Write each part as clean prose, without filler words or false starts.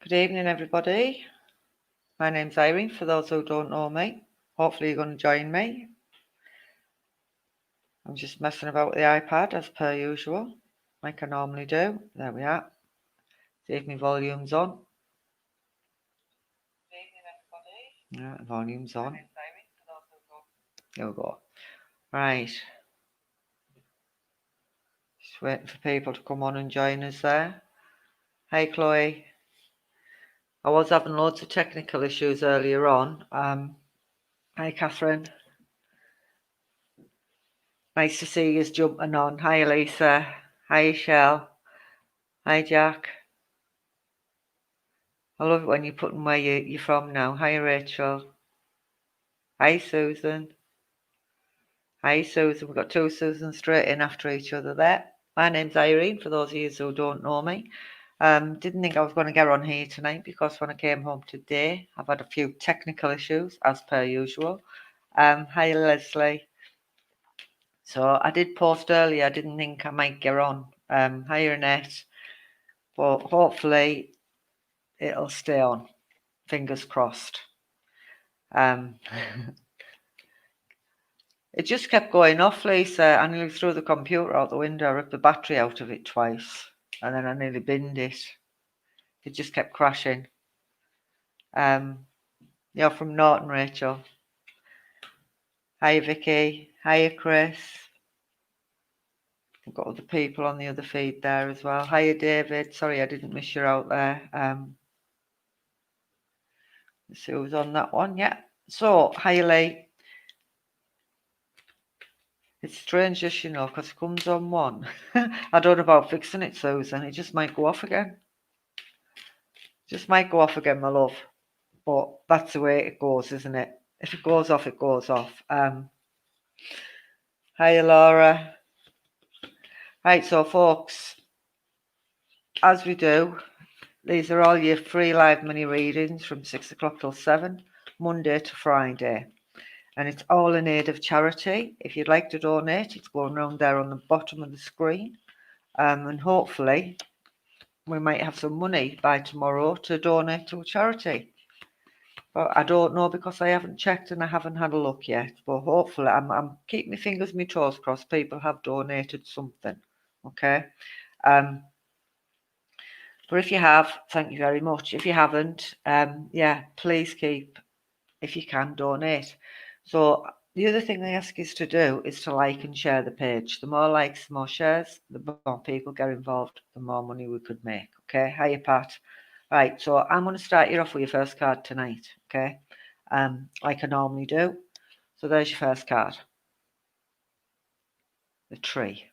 Good evening, everybody. My name's Irene, for those who don't know me. Hopefully you're going to join me. I'm just messing about with the iPad as per usual, like I normally do. There we are. See if my volume's on. Good evening, everybody. Yeah, volume's on. My name's Irene, for those who don't. There we go. Right. Just waiting for people to come on and join us there. Hey, Chloe. I was having loads of technical issues earlier on. Hi, Catherine. Nice to see you jumping on. Hi, Lisa. Hi, Shell. Hi, Jack. I love it when you're putting where you're from now. Hi, Rachel. Hi, Susan. Hi, Susan. We've got two Susans straight in after each other there. My name's Irene, for those of you who don't know me. Didn't think I was going to get on here tonight because when I came home today, I've had a few technical issues, as per usual. Hi, Leslie. So I did post earlier. I didn't think I might get on. Hi, Annette. But hopefully it'll stay on. Fingers crossed. It just kept going off, Lisa. I nearly threw the computer out the window, ripped the battery out of it twice, and then I nearly binned it. It just kept crashing. You're from Norton, Rachel. Hiya, Vicky. Hiya, Chris. I've got other people on the other feed there as well. Hiya, David. Sorry I didn't miss you out there. Let's see who's on that one. Yeah. So, hiya, Lee. It's strange, just because it comes on one. I don't know about fixing it, Susan. It just might go off again. Just might go off again, my love. But that's the way it goes, isn't it? If it goes off, it goes off. Hiya, Laura. Right, so folks, as we do, these are all your free live money readings from 6 o'clock till 7, Monday to Friday. And it's all in aid of charity. If you'd like to donate, it's going around there on the bottom of the screen. And hopefully we might have some money by tomorrow to donate to a charity. But I don't know because I haven't checked and I haven't had a look yet. But hopefully, I'm keeping my fingers, my toes crossed. People have donated something, okay? But if you have, thank you very much. If you haven't, yeah, please keep, if you can, donate. So the other thing they ask us to do is to like and share the page. The more likes, the more shares, the more people get involved, the more money we could make. Okay, hiya, Pat. Right, so I'm going to start you off with your first card tonight. Okay, like I normally do. So there's your first card. The tree.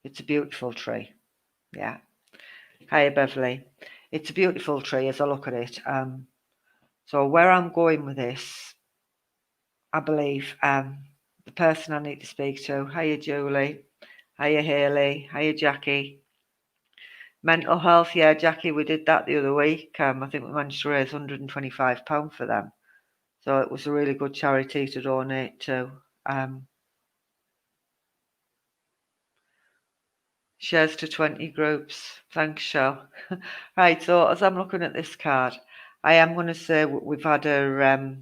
It's a beautiful tree. Yeah. Hiya, Beverly. It's a beautiful tree as I look at it. So where I'm going with this, I believe the person I need to speak to. Hiya, Julie. Hiya, Haley. Hiya, Jackie. Mental health, yeah, Jackie, we did that the other week. I think we managed to raise £125 for them. So it was a really good charity to donate to. Shares to 20 groups. Thanks, Shell. Right, so as I'm looking at this card, I am going to say we've had a...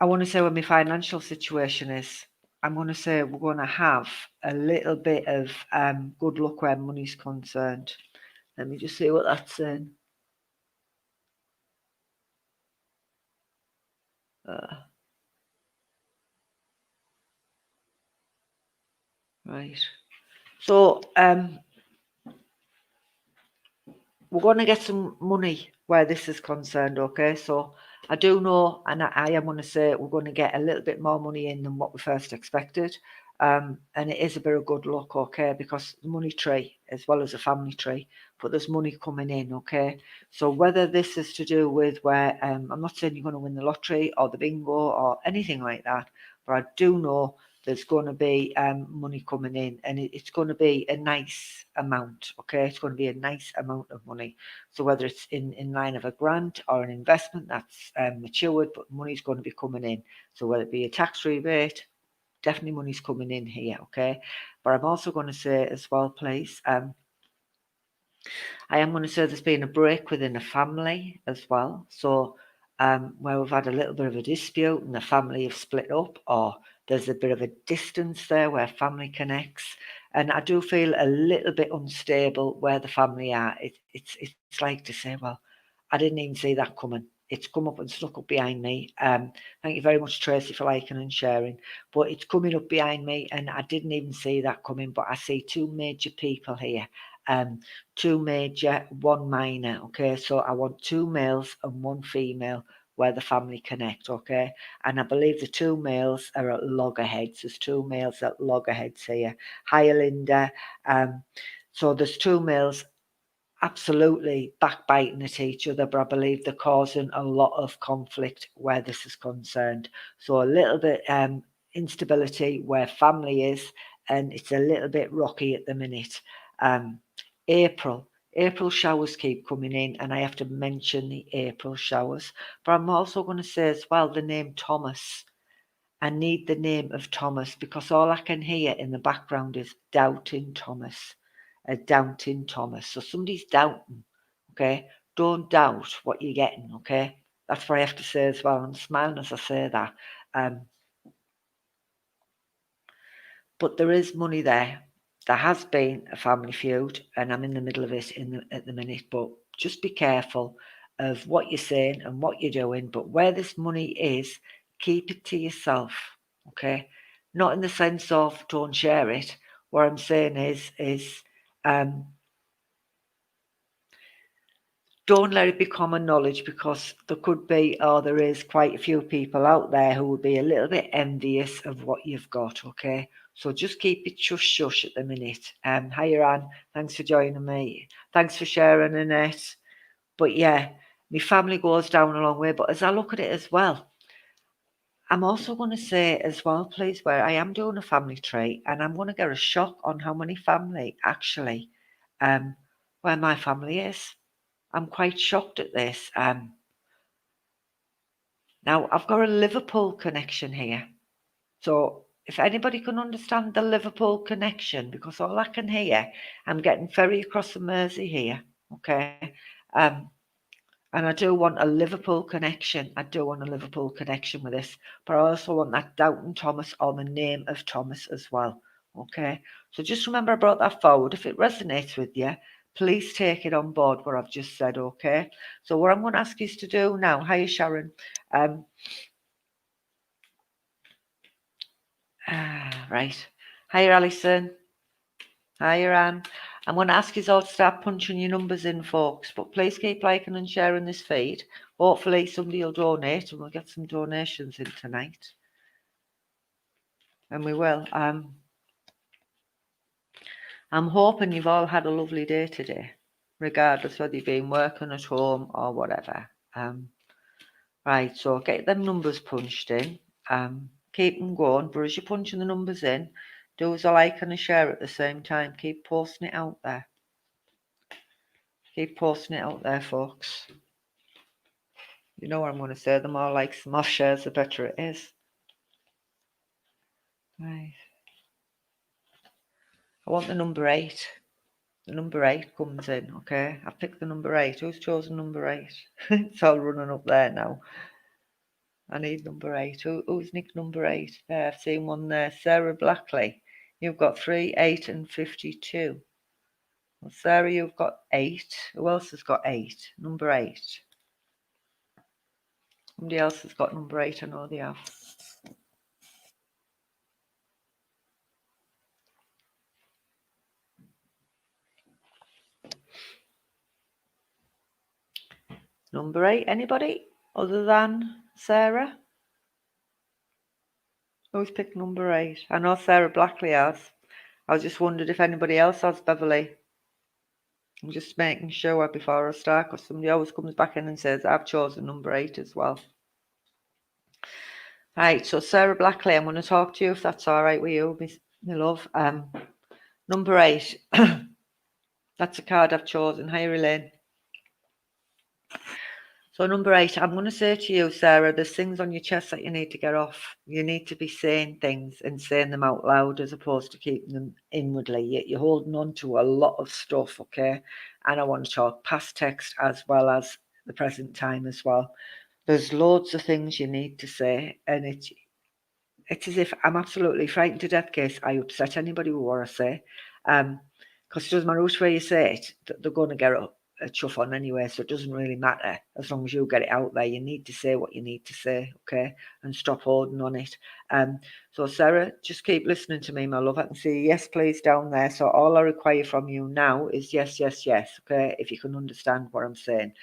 I want to say what my financial situation is. I'm going to say we're going to have a little bit of good luck where money's concerned. Let me just see what that's saying. Right. So we're going to get some money where this is concerned, okay? So I do know, and I am going to say we're going to get a little bit more money in than what we first expected. And it is a bit of good luck, okay? Because the money tree as well as a family tree, but there's money coming in, okay? So whether this is to do with where, I'm not saying you're going to win the lottery or the bingo or anything like that, but I do know there's going to be money coming in, and it's going to be a nice amount, okay? It's going to be a nice amount of money. So whether it's in line of a grant or an investment that's matured, but money's going to be coming in. So whether it be a tax rebate, definitely money's coming in here, okay? But I'm also going to say as well, please, I am going to say there's been a break within a family as well. So, where we've had a little bit of a dispute and the family have split up, or there's a bit of a distance there where family connects. And I do feel a little bit unstable where the family are. It's like to say, well, I didn't even see that coming. It's come up and stuck up behind me. Thank you very much, Tracy, for liking and sharing. But it's coming up behind me, and I didn't even see that coming. But I see two major people here. Two major, one minor. Okay, so I want two males and one female where the family connect. Okay, and I believe the two males are at loggerheads. There's two males at loggerheads here. Hi, Linda. So there's two males absolutely backbiting at each other, but I believe they're causing a lot of conflict where this is concerned. So a little bit instability where family is, and it's a little bit rocky at the minute. Um, April showers keep coming in, and I have to mention the April showers. But I'm also going to say as well the name Thomas. I need the name of Thomas because all I can hear in the background is doubting Thomas, a doubting Thomas. So somebody's doubting, okay? Don't doubt what you're getting, okay? That's what I have to say as well. I'm smiling as I say that. Um, but there is money there. There has been a family feud, and I'm in the middle of it at the minute. But just be careful of what you're saying and what you're doing. But where this money is, keep it to yourself, okay? Not in the sense of don't share it. What I'm saying is um, don't let it become a knowledge because there could be, or there is quite a few people out there who would be a little bit envious of what you've got, okay? So just keep it shush shush at the minute. Hi, Irene. Thanks for joining me. Thanks for sharing, Annette. But yeah, my family goes down a long way. But as I look at it as well, I'm also going to say as well, please, where I am doing a family tree, and I'm going to get a shock on how many family actually, where my family is. I'm quite shocked at this. Now I've got a Liverpool connection here. So if anybody can understand the Liverpool connection, because all I can hear, I'm getting ferry across the Mersey here. Okay. Um, and I do want a Liverpool connection. I do want a Liverpool connection with this, but I also want that Doubting Thomas or the name of Thomas as well. Okay. So just remember I brought that forward. If it resonates with you, please take it on board what I've just said. Okay. So what I'm going to ask you to do now. Hi, Sharon. Um, right. Hi, Alison. Hi, Iran. I'm going to ask you all to start punching your numbers in, folks, but please keep liking and sharing this feed. Hopefully somebody will donate and we'll get some donations in tonight. And we will. I'm hoping you've all had a lovely day today, regardless whether you've been working at home or whatever. Right, so get them numbers punched in. Keep them going, but as you're punching the numbers in, do us a like and a share at the same time. Keep posting it out there. Keep posting it out there, folks. You know what I'm going to say. The more likes, the more shares, the better it is. Right. I want the number 8. The number 8 comes in, okay? I picked the number 8. Who's chosen number 8? It's all running up there now. I need number 8. Who's nicked number 8? There, I've seen one there. Sarah Blackley. You've got 3, 8 and 52. Well, Sarah, you've got 8. Who else has got 8? Number 8. Somebody else has got number 8. I know they have. Number 8. Anybody other than Sarah? Who's picked number 8? I know Sarah Blackley has. I just wondered if anybody else has, Beverly. I'm just making sure before I start, because somebody always comes back in and says, I've chosen number 8 as well. Right, so Sarah Blackley, I'm going to talk to you if that's all right with you, my love. Number 8. That's a card I've chosen. Hi, Irene. So number 8, I'm going to say to you, Sarah, there's things on your chest that you need to get off. You need to be saying things and saying them out loud as opposed to keeping them inwardly. You're holding on to a lot of stuff, okay? And I want to talk past text as well as the present time as well. There's loads of things you need to say, and it's as if I'm absolutely frightened to death in case I upset anybody with what I say. Because it doesn't matter which way you say it, they're going to get a chuff on anyway, so it doesn't really matter as long as you get it out there. You need to say what you need to say, okay, and stop holding on it. So Sarah, just keep listening to me, my love. I can see yes, please down there. So all I require from you now is yes, yes, yes, okay. If you can understand what I'm saying,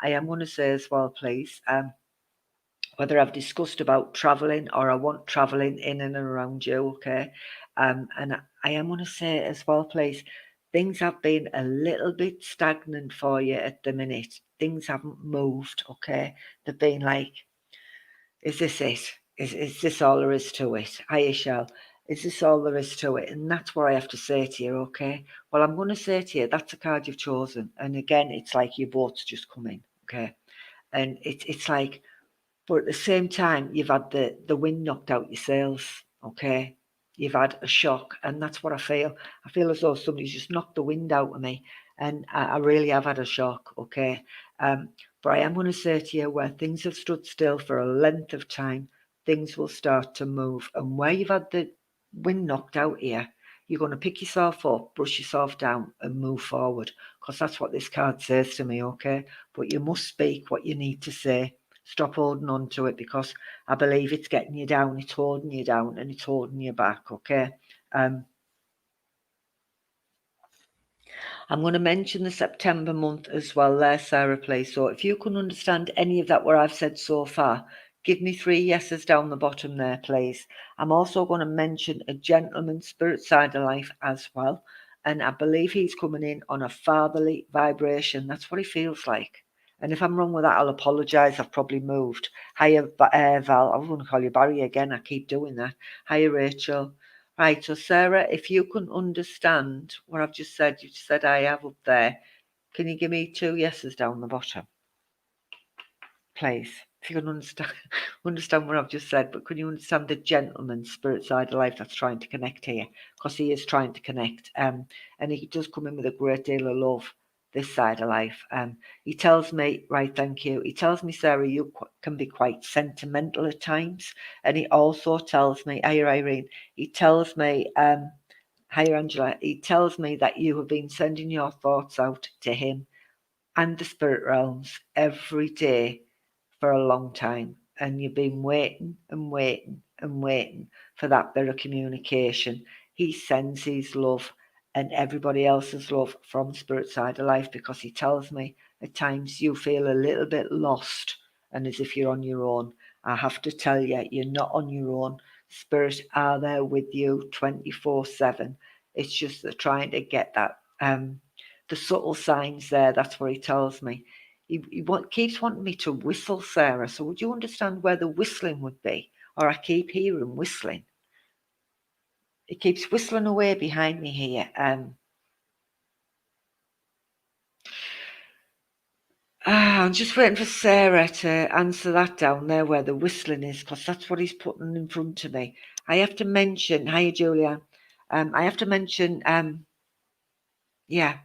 I am going to say as well, please. Whether I've discussed about traveling or I want traveling in and around you, okay? And I am going to say as well, please, things have been a little bit stagnant for you at the minute. Things haven't moved, okay? They've been like, is this it? Is this all there is to it? Hiya, Shell. Is this all there is to it? And that's what I have to say to you, okay? Well, I'm going to say to you, that's the card you've chosen. And again, it's like your boat's just coming, okay? And it's like, but at the same time, you've had the wind knocked out your sails, okay? You've had a shock, and that's what I feel. I feel as though somebody's just knocked the wind out of me, and I really have had a shock, okay? But I am going to say to you, where things have stood still for a length of time, things will start to move. And where you've had the wind knocked out here, you're going to pick yourself up, brush yourself down, and move forward, because that's what this card says to me, okay? But you must speak what you need to say. Stop holding on to it, because I believe it's getting you down, it's holding you down, and it's holding you back, okay? I'm going to mention the September month as well there, Sarah, please. So if you can understand any of that what I've said so far, give me 3 yeses down the bottom there, please. I'm also going to mention a gentleman spirit side of life as well. And I believe he's coming in on a fatherly vibration. That's what he feels like. And if I'm wrong with that, I'll apologise. I've probably moved. Hiya, Val. I was going to call you Barry again. I keep doing that. Hiya, Rachel. Right, so Sarah, if you can understand what I've just said, you said I have up there. Can you give me 2 yeses down the bottom, please? If you can understand what I've just said, but can you understand the gentleman spirit side of life that's trying to connect here? Because he is trying to connect, and he does come in with a great deal of love. This side of life, he tells me, right, thank you. He tells me, Sarah, you can be quite sentimental at times, and he also tells me, hiya, Irene. He tells me, hiya, Angela. He tells me that you have been sending your thoughts out to him and the spirit realms every day for a long time, and you've been waiting and waiting and waiting for that bit of communication. He sends his love and everybody else's love from spirit side of life, because he tells me at times you feel a little bit lost and as if you're on your own. I have to tell you, you're not on your own. Spirit are there with you 24/7. It's just they're trying to get that the subtle signs there. That's what he tells me. He keeps wanting me to whistle, Sarah. So would you understand where the whistling would be? Or I keep hearing whistling. He keeps whistling away behind me here. I'm just waiting for Sarah to answer that down there where the whistling is, because that's what he's putting in front of me. I have to mention, hiya Julia. I have to mention, yeah,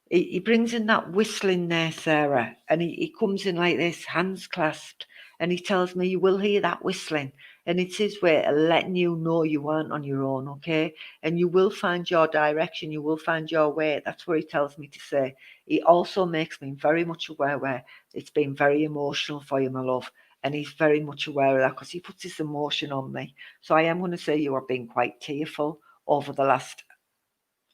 he brings in that whistling there, Sarah, and he comes in like this, hands clasped, and he tells me you will hear that whistling, and it's his way of letting you know you aren't on your own, okay? And you will find your direction, you will find your way. That's what he tells me to say. He also makes me very much aware where it's been very emotional for you, my love, and he's very much aware of that because he puts this emotion on me. So I am going to say you are being quite tearful over the last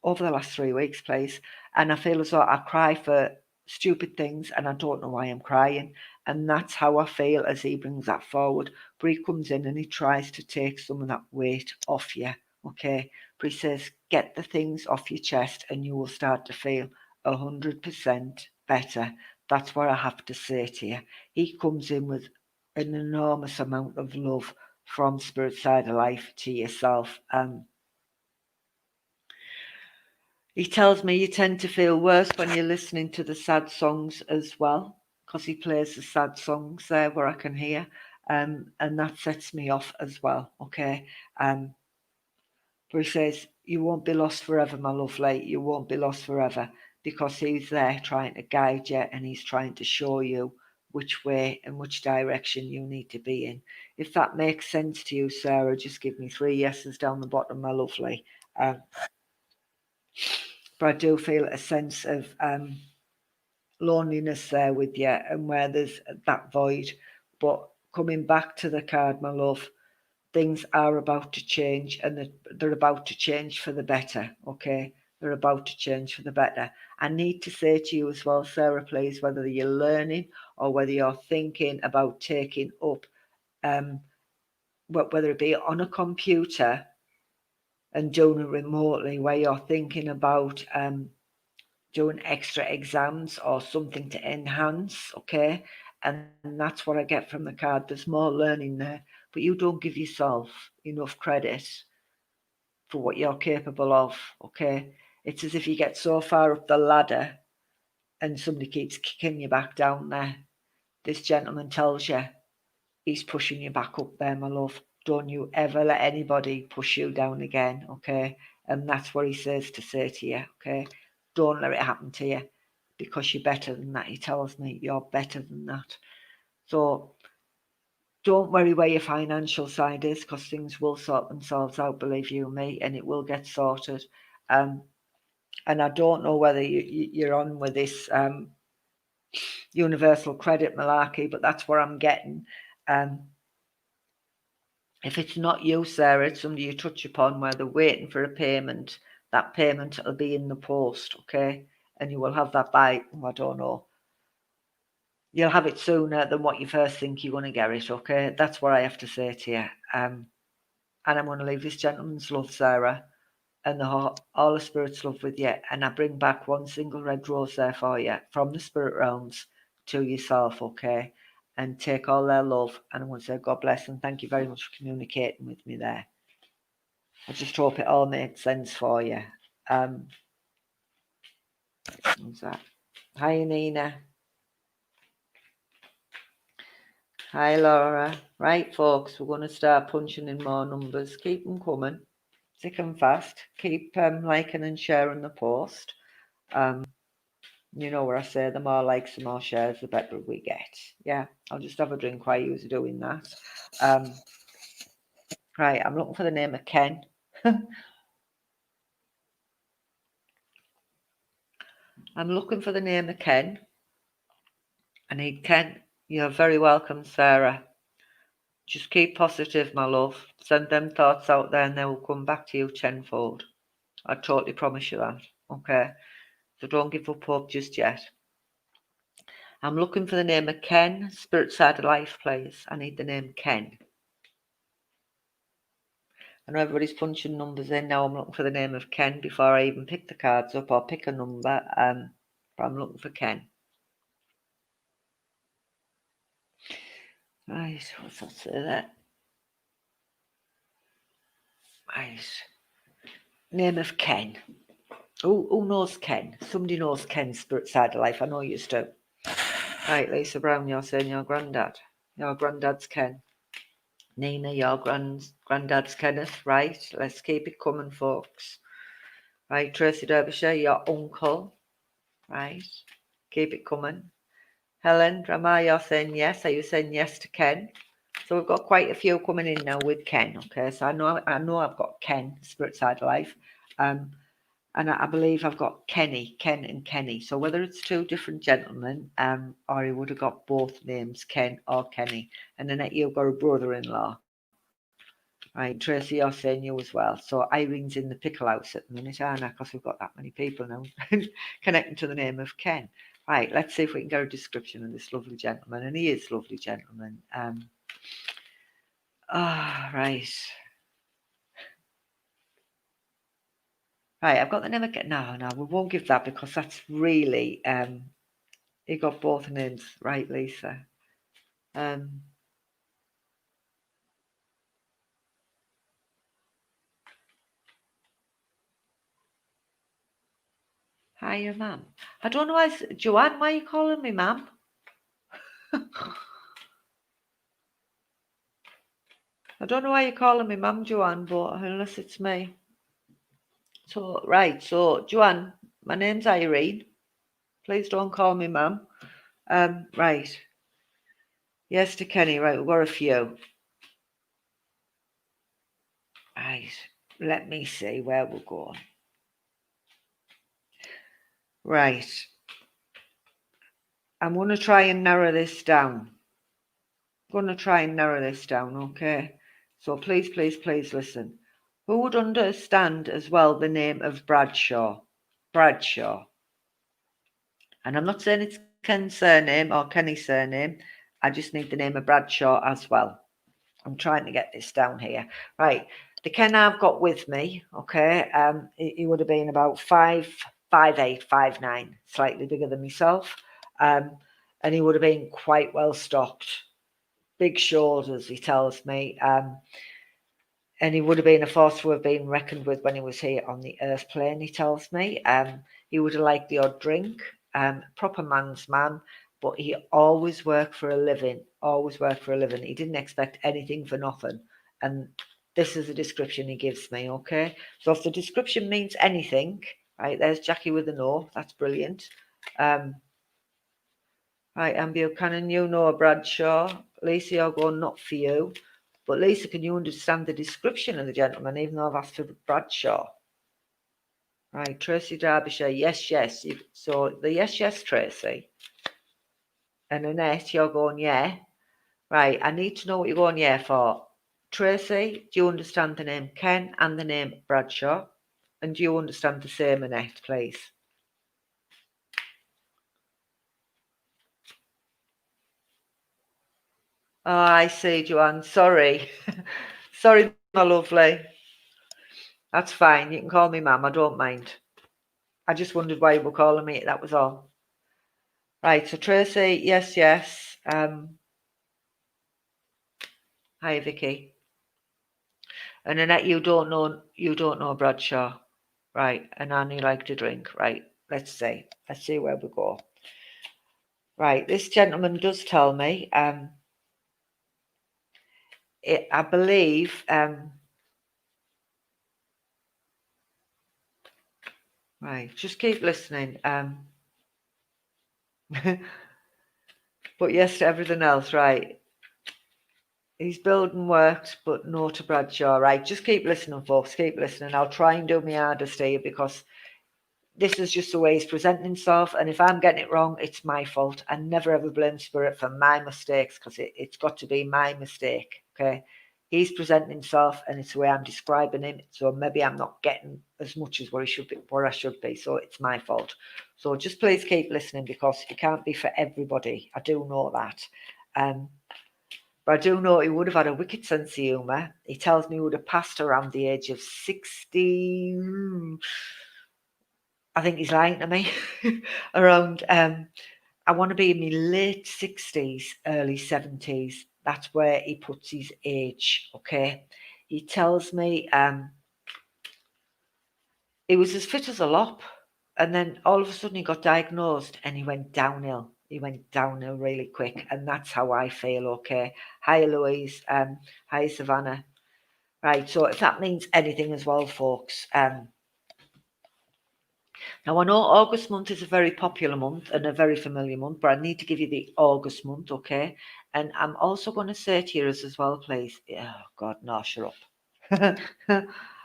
3 weeks, please. And I feel as though I cry for stupid things and I don't know why I'm crying. And that's how I feel as he brings that forward. But he comes in and he tries to take some of that weight off you, okay? But he says, get the things off your chest and you will start to feel 100% better. That's what I have to say to you. He comes in with an enormous amount of love from Spirit Side of Life to yourself. He tells me you tend to feel worse when you're listening to the sad songs as well. because he plays the sad songs there where I can hear, and that sets me off as well. Okay, where he says, "You won't be lost forever, my lovely. You won't be lost forever," because he's there trying to guide you and he's trying to show you which way and which direction you need to be in. If that makes sense to you, Sarah, just give me 3 yeses down the bottom, my lovely. But I do feel a sense of loneliness there with you and where there's that void. But coming back to the card, my love, things are about to change and they're about to change for the better, okay? They're about to change for the better. I need to say to you as well, Sarah, please, whether you're learning or whether you're thinking about taking up, whether it be on a computer and doing it remotely, where you're thinking about doing extra exams or something to enhance, okay? And that's what I get from the card. There's more learning there, but you don't give yourself enough credit for what you're capable of, okay? It's as if you get so far up the ladder and somebody keeps kicking you back down there. This gentleman tells you he's pushing you back up there, my love. Don't you ever let anybody push you down again, okay? And that's what he says to say to you, okay? Don't let it happen to you because you're better than that. He tells me you're better than that. So don't worry where your financial side is because things will sort themselves out, believe you me, and it will get sorted. And I don't know whether you're on with this universal credit malarkey, but that's what I'm getting. If it's not you, Sarah, it's somebody you touch upon where they're waiting for a payment. That payment will be in the post, okay? And you will have that by, I don't know, you'll have it sooner than what you first think you're going to get it, okay? That's what I have to say to you. And I'm going to leave this gentleman's love, Sarah, and all the spirit's love with you. And I bring back one single red rose there for you from the spirit realms to yourself, okay? And take all their love. And I want to say God bless and thank you very much for communicating with me there. I just hope it all made sense for you. What's that? Hi, Nina. Hi, Laura. Right, folks, we're going to start punching in more numbers. Keep them coming, thick and fast. Keep liking and sharing the post. You know where I say the more likes, the more shares, the better we get. Yeah, I'll just have a drink while you're doing that. Right, I'm looking for the name of Ken. I'm looking for the name of Ken. I need Ken. You're very welcome, Sarah. Just keep positive, my love. Send them thoughts out there and they will come back to you tenfold. I totally promise you that. Okay? So don't give up hope just yet. I'm looking for the name of Ken. Spirit Side of Life, please. I need the name Ken. I know everybody's punching numbers in now. I'm looking for the name of Ken before I even pick the cards up or pick a number. But I'm looking for Ken. Right, what's that say there? Right. Name of Ken. Who knows Ken? Somebody knows Ken's Spirit Side of Life. I know you do. Right, Lisa Brown, you're saying your granddad. Your granddad's Ken. Nina, your granddad's Kenneth. Right, let's keep it coming, folks. Right, Tracy Derbyshire, your uncle. Right, keep it coming. Helen, Grandma, you're saying yes. Are you saying yes to Ken? So we've got quite a few coming in now with Ken. Okay, so I know I've got Ken, Spirit Side of Life. And I believe I've got Ken and Kenny. So whether it's two different gentlemen, or he would have got both names, Ken or Kenny. And then you've got a brother-in-law. Right, Tracy, you're saying you as well. So Irene's in the pickle house at the minute, aren't I? Because we've got that many people now connecting to the name of Ken. Right, let's see if we can get a description of this lovely gentleman. And he is a lovely gentleman. Right. Right, I've got the name again. No, we won't give that because that's really you got both names right, Lisa. Hi, your mum. I don't know why, Joanne, why are you calling me mum? I don't know why you're calling me Mum, Joanne, but unless it's me. So, right, so Joanne, my name's Irene. Please don't call me Mum. Right. Yes to Kenny, right, we've got a few. Right, let me see where we're going. Right. I'm going to try and narrow this down. Okay? So please, please, please listen. Who would understand as well the name of Bradshaw? Bradshaw. And I'm not saying it's Ken's surname or Kenny's surname. I just need the name of Bradshaw as well. I'm trying to get this down here. Right. The Ken I've got with me, okay, he would have been about 5'8", 5'9", slightly bigger than myself. And he would have been quite well stocked. Big shoulders, he tells me. And he would have been a force to have been reckoned with when he was here on the earth plane, he tells me. He would have liked the odd drink, proper man's man, but he always worked for a living, He didn't expect anything for nothing. And this is the description he gives me, okay? So if the description means anything, right, there's Jackie with a no, that's brilliant. Right, and Buchanan, you know Bradshaw. Lisa, you're going not for you. But Lisa, can you understand the description of the gentleman, even though I've asked for Bradshaw? Right, Tracy Derbyshire, yes, yes. So the yes, Tracy. And Annette, you're going, yeah. Right, I need to know what you're going, yeah, for. Tracy, do you understand the name Ken and the name Bradshaw? And do you understand the same, Annette, please? Oh, I see, Joanne. Sorry. Sorry, my lovely. That's fine. You can call me Mum. I don't mind. I just wondered why you were calling me. That was all. Right. So Tracy, yes, yes. Hi, Vicky. And Annette, you don't know Bradshaw, right? And Annie like to drink, right? Let's see. Let's see where we go. Right. This gentleman does tell me. I believe. Right. Just keep listening. But yes to everything else, right? He's building works, but no to Bradshaw, right? Just keep listening, folks. Keep listening. I'll try and do my hardest here because this is just the way he's presenting himself. And if I'm getting it wrong, it's my fault. I never ever blame Spirit for my mistakes because it's got to be my mistake. Okay. He's presenting himself and it's the way I'm describing him. So maybe I'm not getting as much as where I should be. So it's my fault. So just please keep listening because it can't be for everybody. I do know that. But I do know he would have had a wicked sense of humour. He tells me he would have passed around the age of 60. I think he's lying to me. Around, I want to be in my late 60s, early 70s. That's where he puts his age, okay? He tells me he was as fit as a lop. And then all of a sudden he got diagnosed and he went downhill. He went downhill really quick. And that's how I feel, okay? Hi, Louise. Hi, Savannah. Right, so if that means anything as well, folks. Now, I know August month is a very popular month and a very familiar month, but I need to give you the August month, okay? And I'm also going to say to you as well, please. Oh, God, no, shut up.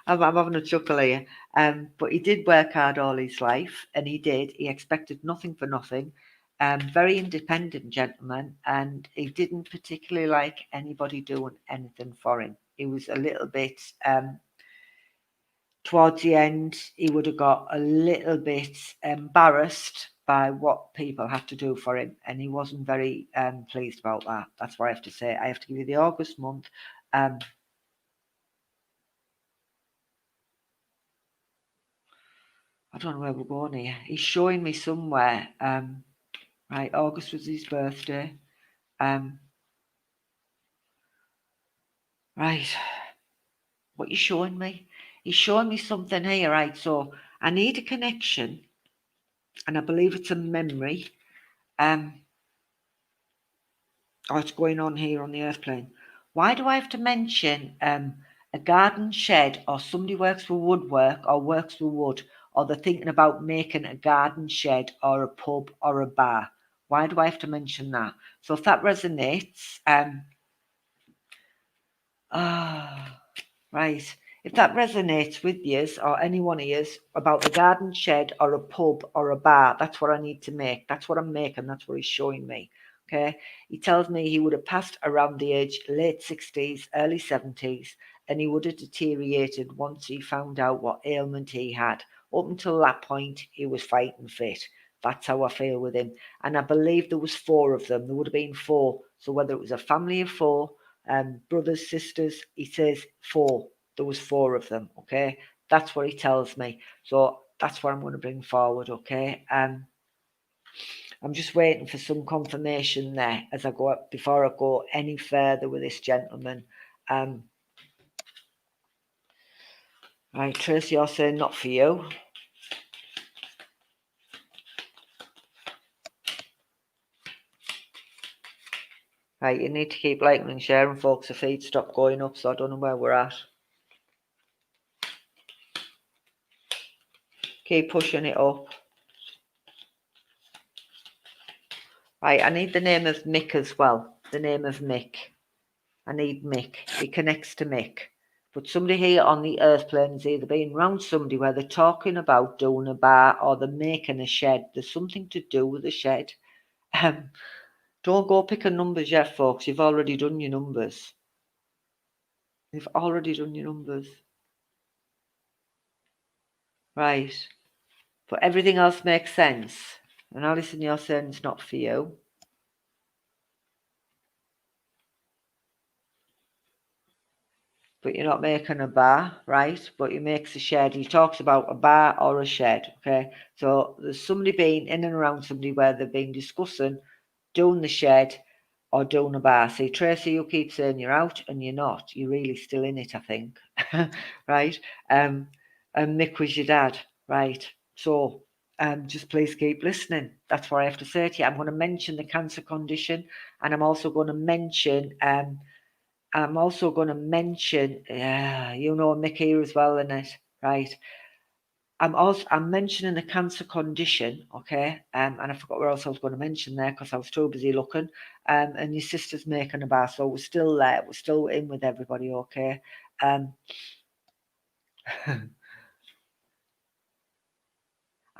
I'm having a chuckle here. But he did work hard all his life, and he did. He expected nothing for nothing. Very independent gentleman, and he didn't particularly like anybody doing anything for him. He was a little bit towards the end, he would have got a little bit embarrassed by what people had to do for him, and he wasn't very pleased about that. That's what I have to say. I have to give you the August month. I don't know where we're going here. He's showing me somewhere. Right, August was his birthday. Right, what are you showing me? He's showing me something here, right? So I need a connection, and I believe it's a memory. what's going on here on the earth plane. Why do I have to mention a garden shed, or somebody works with woodwork or works with wood, or they're thinking about making a garden shed or a pub or a bar? Why do I have to mention that? So if that resonates, right. If that resonates with yous or any one of yous about a garden shed or a pub or a bar, that's what I need to make. That's what I'm making. That's what he's showing me. Okay. He tells me he would have passed around the age late 60s, early 70s, and he would have deteriorated once he found out what ailment he had. Up until that point, he was fighting fit. That's how I feel with him. And I believe there was 4 of them. There would have been 4. So whether it was a family of 4, brothers, sisters, he says 4. There was 4 of them. Okay, that's what he tells me. So that's what I'm going to bring forward. Okay, I'm just waiting for some confirmation there as I go up before I go any further with this gentleman. Right, Tracy, you're saying not for you. Right, you need to keep liking and sharing, folks. The feed stopped going up, so I don't know where we're at. Keep pushing it up. Right, I need the name of Mick as well. The name of Mick. I need Mick. It connects to Mick. But somebody here on the earth plane has either been round somebody where they're talking about doing a bar or they're making a shed. There's something to do with the shed. Don't go picking numbers yet, folks. You've already done your numbers. You've already done your numbers. Right. But everything else makes sense. And Alison, you're saying it's not for you. But you're not making a bar, right? But he makes a shed. He talks about a bar or a shed, okay? So there's somebody being in and around somebody where they've been discussing doing the shed or doing a bar. See, Tracy, you keep saying you're out and you're not. You're really still in it, I think, right? And Mick was your dad, right? So just please keep listening. That's what I have to say to you. I'm going to mention the cancer condition, and I'm also going to mention you know, Mick here as well in it, right? I'm mentioning the cancer condition, okay? And I forgot what else I was going to mention there because I was too busy looking. And your sister's making a bar, so we're still there. We're still in with everybody, okay? I've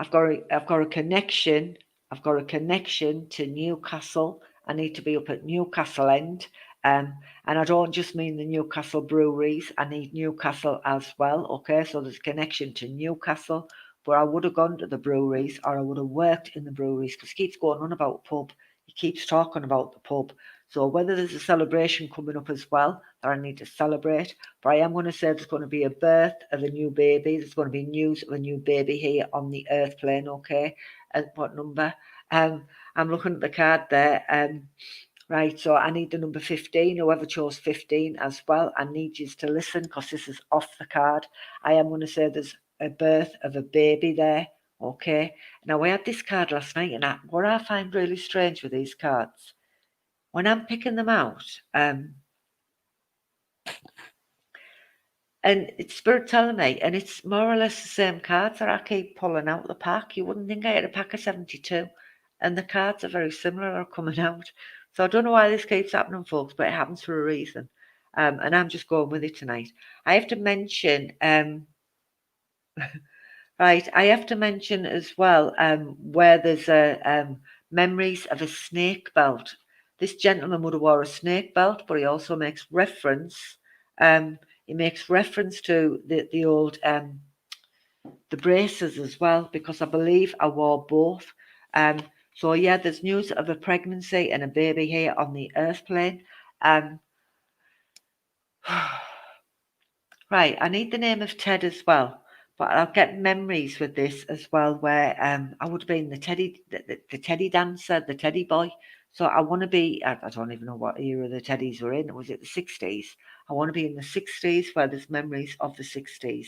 got a connection. I've got a connection to Newcastle. I need to be up at Newcastle End. And I don't just mean the Newcastle breweries. I need Newcastle as well. Okay, so there's a connection to Newcastle, but I would have gone to the breweries or I would have worked in the breweries because he keeps going on about the pub. He keeps talking about the pub. So whether there's a celebration coming up as well that I need to celebrate, but I am going to say there's going to be a birth of a new baby. There's going to be news of a new baby here on the earth plane, okay? And what number? I'm looking at the card there. Right, so I need the number 15. Whoever chose 15 as well, I need you to listen because this is off the card. I am going to say there's a birth of a baby there, okay? Now, we had this card last night, and what I find really strange with these cards, when I'm picking them out, and it's Spirit telling me, and it's more or less the same cards that I keep pulling out the pack. You wouldn't think I had a pack of 72, and the cards are very similar are coming out. So I don't know why this keeps happening, folks, but it happens for a reason. And I'm just going with it tonight. I have to mention, right, I have to mention as well where there's memories of a snake belt. This gentleman would have wore a snake belt, but he also makes reference. He makes reference to the old the braces as well, because I believe I wore both. So yeah, there's news of a pregnancy and a baby here on the earth plane. Right, I need the name of Ted as well, but I'll get memories with this as well, where I would have been the teddy dancer, the teddy boy. So I want to be. I don't even know what era the teddies were in. Was it the 60s? I want to be in the 60s, where there's memories of the 60s.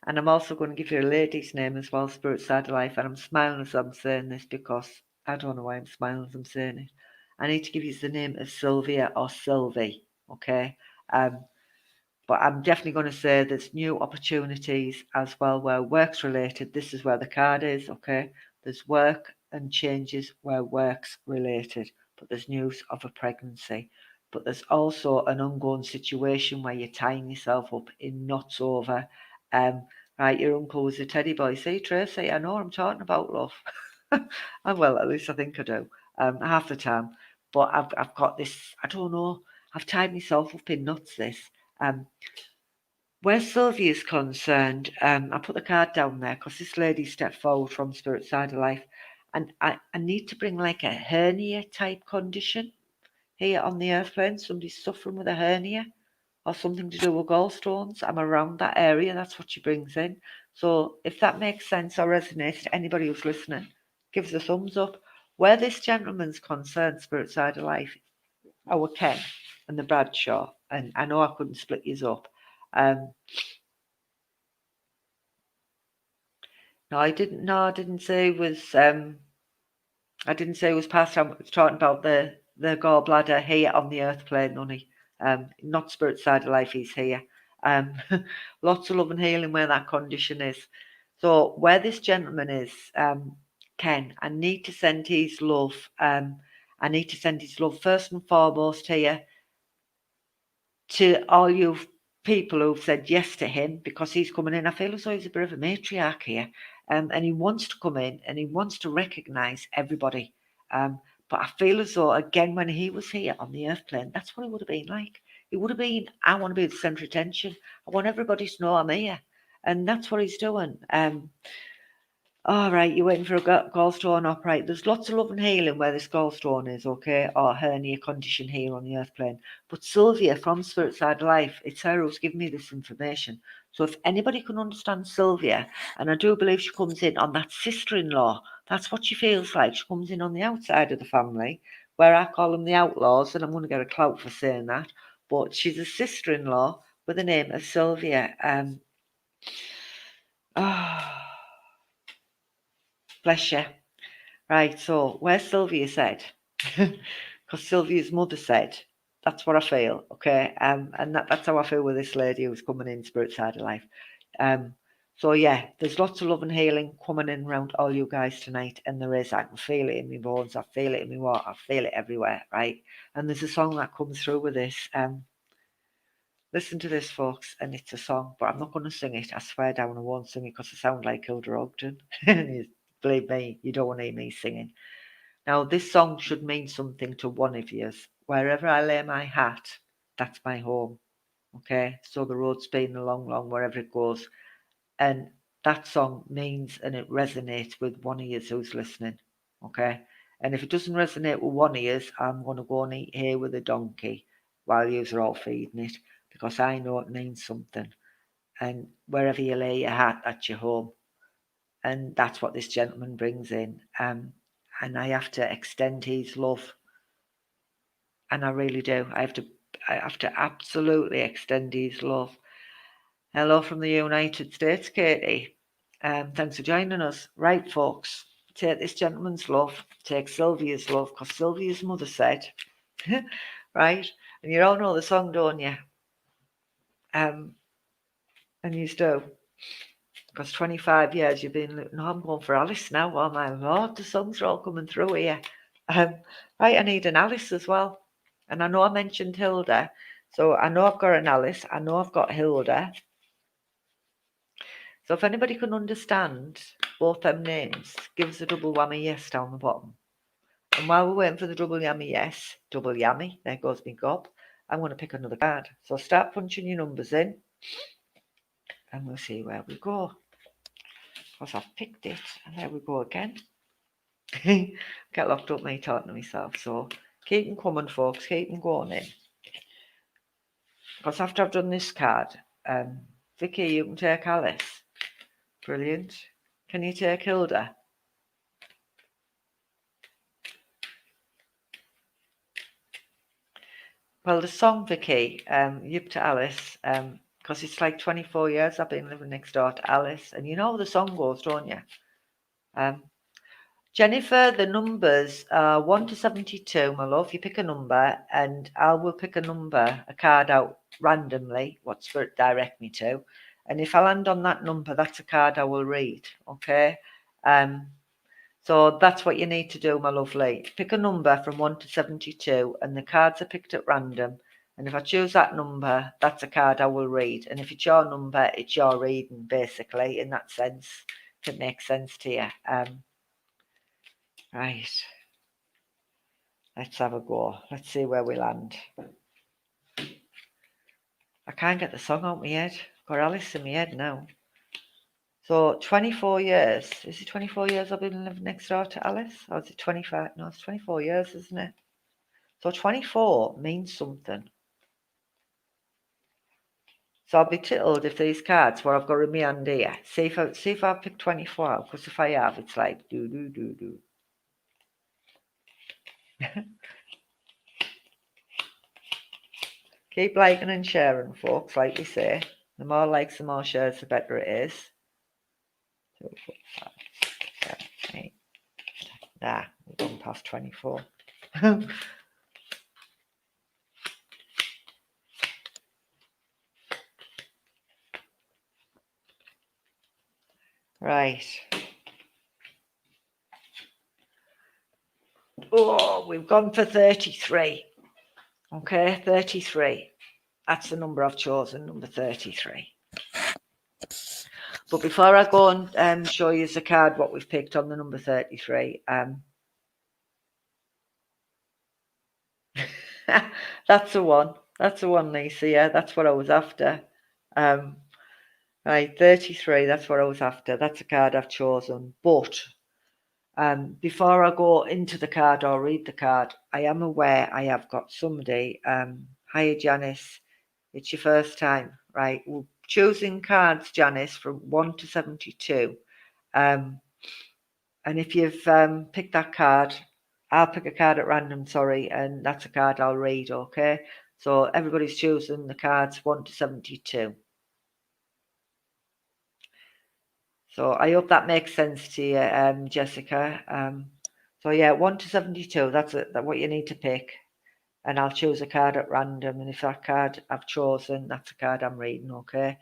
And I'm also going to give you a lady's name as well, Spirit Side of Life. And I'm smiling as I'm saying this because I don't know why I'm smiling as I'm saying it. I need to give you the name of Sylvia or Sylvie, okay? But I'm definitely going to say there's new opportunities as well where work's related. This is where the card is, okay? There's work and changes where work's related, but there's news of a pregnancy. But there's also an ongoing situation where you're tying yourself up in knots over. Right, your uncle was a teddy boy. See, Tracy, I know what I'm talking about, love. Well, at least I think I do. Half the time. But I've got this, I don't know, I've tied myself up in knots this. Um, where Sylvia is concerned, I put the card down there because this lady stepped forward from Spirit Side of Life, and I need to bring like a hernia type condition here on the earth plane. Somebody's suffering with a hernia or something to do with gallstones. I'm around that area. That's what she brings in. So if that makes sense or resonates to anybody who's listening, give us a thumbs up. Where this gentleman's concerned, Spirit Side of Life, our Ken and the Bradshaw, and I know I couldn't split yous up. No, I didn't. No, I didn't say it was. I didn't say it was past. I was talking about the gallbladder here on the earth plane, honey. Not Spirit Side of Life. He's here. Um, lots of love and healing where that condition is. So where this gentleman is, Ken, I need to send his love. I need to send his love first and foremost here to all you people who've said yes to him because he's coming in. I feel as though he's a bit of a matriarch here, and he wants to come in and he wants to recognise everybody. But I feel as though, again, when he was here on the earth plane, that's what it would have been like. It would have been, I want to be the centre of attention. I want everybody to know I'm here. And that's what he's doing. All right, you're waiting for a gallstone up, right? There's lots of love and healing where this gallstone is, okay? Or hernia condition here on the earth plane. But Sylvia from Spirit Side Life, it's her who's giving me this information. So if anybody can understand Sylvia, and I do believe she comes in on that sister-in-law, that's what she feels like. She comes in on the outside of the family, where I call them the outlaws, and I'm going to get a clout for saying that. But she's a sister-in-law with the name of Sylvia. Bless you. Right, so where Sylvia said, because Sylvia's mother said, that's what I feel, okay? And that's how I feel with this lady who's coming in Spirit Side of Life. So yeah, there's lots of love and healing coming in around all you guys tonight, and there is. I can feel it in my bones, I feel it in my water, I feel it everywhere, right? And there's a song that comes through with this. Listen to this, folks, and it's a song, but I'm not going to sing it. I swear down I won't sing it because I sound like Hilda Ogden. Believe me, you don't want to hear me singing. Now, this song should mean something to one of you. Wherever I lay my hat, that's my home. Okay, so the road's been long, long, wherever it goes. And that song means and it resonates with one of you who's listening. Okay, and if it doesn't resonate with one of you, I'm going to go and eat hay with a donkey while yous are all feeding it because I know it means something. And wherever you lay your hat, that's your home. And that's what this gentleman brings in. And I have to extend his love, and I really do. I have to absolutely extend his love. Hello from the United States, Katie. Thanks for joining us. Right, folks, take this gentleman's love, take Sylvia's love, because Sylvia's mother said, right? And you all know the song, don't you? And you do. Because 25 years you've been, no, I'm going for Alice now. Oh my Lord, the songs are all coming through here. Right, I need an Alice as well. And I know I mentioned Hilda. So I know I've got an Alice. I know I've got Hilda. So if anybody can understand both them names, give us a double whammy yes down the bottom. And while we're waiting for the double yummy yes, double yummy, there goes me gob, I'm going to pick another card. So start punching your numbers in. And we'll see where we go. Because I've picked it. And there we go again. Get locked up me talking to myself. So keep them coming, folks. Keep them going in. Because after I've done this card, Vicky, you can take Alice. Brilliant. Can you take Hilda? Well, the song, Vicky, Yip to Alice, because it's like 24 years I've been living next door to Alice. And you know the song goes, don't you? Jennifer, the numbers are 1 to 72, my love. You pick a number and I will pick a card out randomly, what Spirit direct me to. And if I land on that number, that's a card I will read, okay? So that's what you need to do, my lovely. Pick a number from 1 to 72 and the cards are picked at random. And if I choose that number, that's a card I will read. And if it's your number, it's your reading, basically, in that sense, if it makes sense to you. Right. Let's have a go. Let's see where we land. I can't get the song out my head. Got Alice in my head now. So 24 years. Is it 24 years I've been living next door to Alice? Or is it 25? No, it's 24 years, isn't it? So 24 means something. So I'll be tickled if these cards where I've got in my hand here. See if I pick 24 out, because if I have, it's like do do do do. Keep liking and sharing, folks, like we say. The more likes, the more shares, the better it is. 2, 4, 5, 6, 7, 8. Nah, we've gone past 24. Right. Oh, we've gone for 33. Okay, 33. That's the number I've chosen, number 33. But before I go and show you the card, what we've picked on the number 33, that's the one. That's the one, Lisa. Yeah, that's what I was after. Right, 33. That's what I was after. That's the card I've chosen. But before I go into the card or read the card, I am aware I have got somebody. Hiya, Janice. It's your first time, right? We're choosing cards, Janice, from 1 to 72. And if you've picked that card, I'll pick a card at random, sorry, and that's a card I'll read, okay? So everybody's choosing the cards 1 to 72. So I hope that makes sense to you, Jessica. So yeah, 1 to 72, that's what you need to pick. And I'll choose a card at random. And if that card I've chosen, that's the card I'm reading, okay?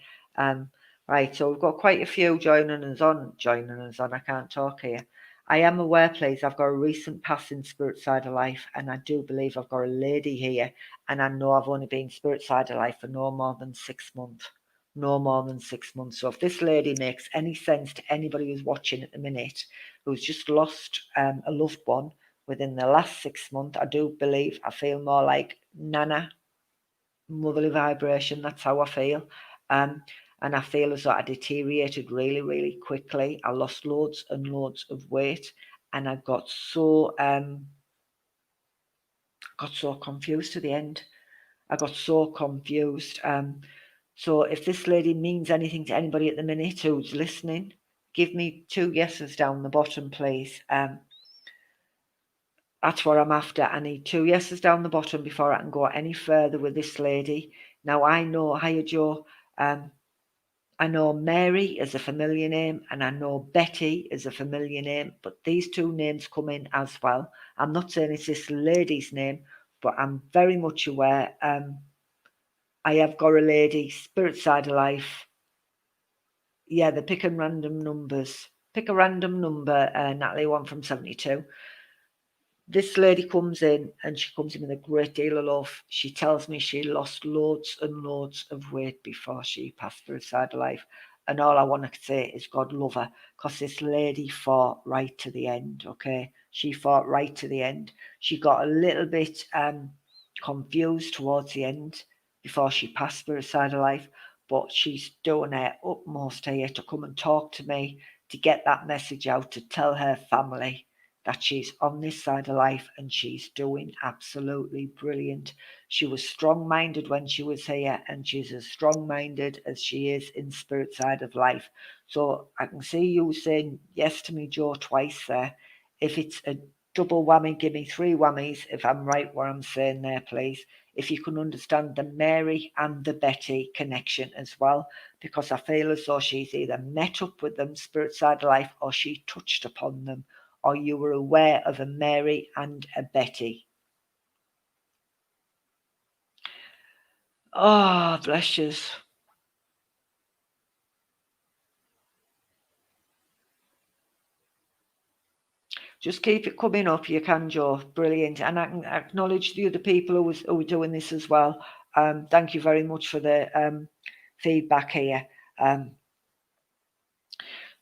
Right, so we've got quite a few joining us on. I can't talk here. I am aware, please, I've got a recent passing spirit side of life, and I do believe I've got a lady here, and I know I've only been spirit side of life for no more than 6 months. No more than 6 months. So if this lady makes any sense to anybody who's watching at the minute, who's just lost a loved one within the last 6 months, I do believe I feel more like Nana, motherly vibration. That's how I feel. And I feel as though I deteriorated really, really quickly. I lost loads and loads of weight, and I got so confused to the end. I got so confused. So if this lady means anything to anybody at the minute who's listening, give me 2 yeses down the bottom, please. That's what I'm after. I need 2 yeses down the bottom before I can go any further with this lady. Now I know, hiya Joe, I know Mary is a familiar name and I know Betty is a familiar name, but these 2 names come in as well. I'm not saying it's this lady's name, but I'm very much aware I have got a lady, spirit side of life. Yeah, they're picking random numbers. Pick a random number, Natalie, 1 from 72. This lady comes in and she comes in with a great deal of love. She tells me she lost loads and loads of weight before she passed through side of life. And all I want to say is God love her, because this lady fought right to the end, okay? She fought right to the end. She got a little bit confused towards the end before she passed through side of life, but she's doing her utmost here to come and talk to me, to get that message out, to tell her family that she's on this side of life and she's doing absolutely brilliant. She was strong-minded when she was here, and she's as strong-minded as she is in spirit side of life. So I can see you saying yes to me, Joe, twice there. If it's a double whammy, give me 3 whammies if I'm right what I'm saying there, please. If you can understand the Mary and the Betty connection as well, because I feel as though she's either met up with them, spirit side of life, or she touched upon them, or you were aware of a Mary and a Betty. Oh, bless yous. Just keep it coming up. You can, Joe. Brilliant. And I can acknowledge the other people who are doing this as well. Thank you very much for the feedback here.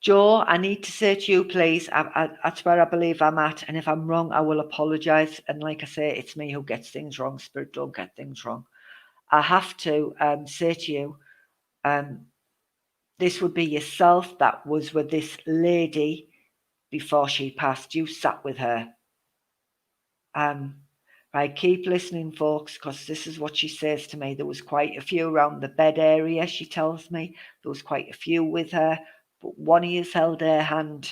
Joe, I need to say to you, please, that's where I believe I'm at. And if I'm wrong, I will apologise. And like I say, it's me who gets things wrong. Spirit don't get things wrong. I have to say to you, this would be yourself that was with this lady before she passed. You sat with her. Right, keep listening, folks, because this is what she says to me. There was quite a few around the bed area, she tells me. There was quite a few with her, but one of you held her hand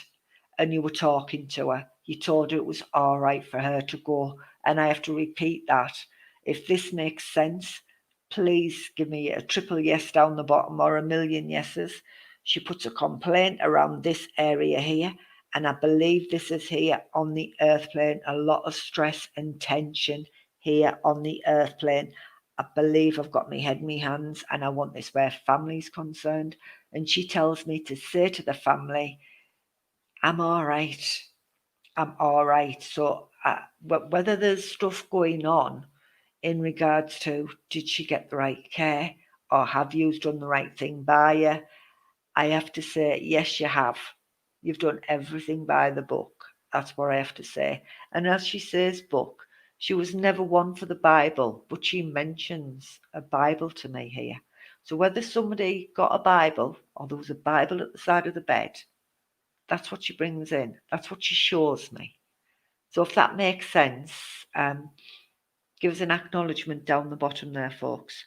and you were talking to her. You told her it was all right for her to go. And I have to repeat that. If this makes sense, please give me a triple yes down the bottom or a million yeses. She puts a complaint around this area here. And I believe this is here on the earth plane, a lot of stress and tension here on the earth plane. I believe I've got my head in my hands and I want this where family's concerned. And she tells me to say to the family, I'm all right. I'm all right. So whether there's stuff going on in regards to did she get the right care or have you done the right thing by her, I have to say, yes, you have. You've done everything by the book. That's what I have to say. And as she says, book, she was never one for the Bible, but she mentions a Bible to me here. So whether somebody got a Bible or there was a Bible at the side of the bed, that's what she brings in. That's what she shows me. So if that makes sense, give us an acknowledgement down the bottom there, folks.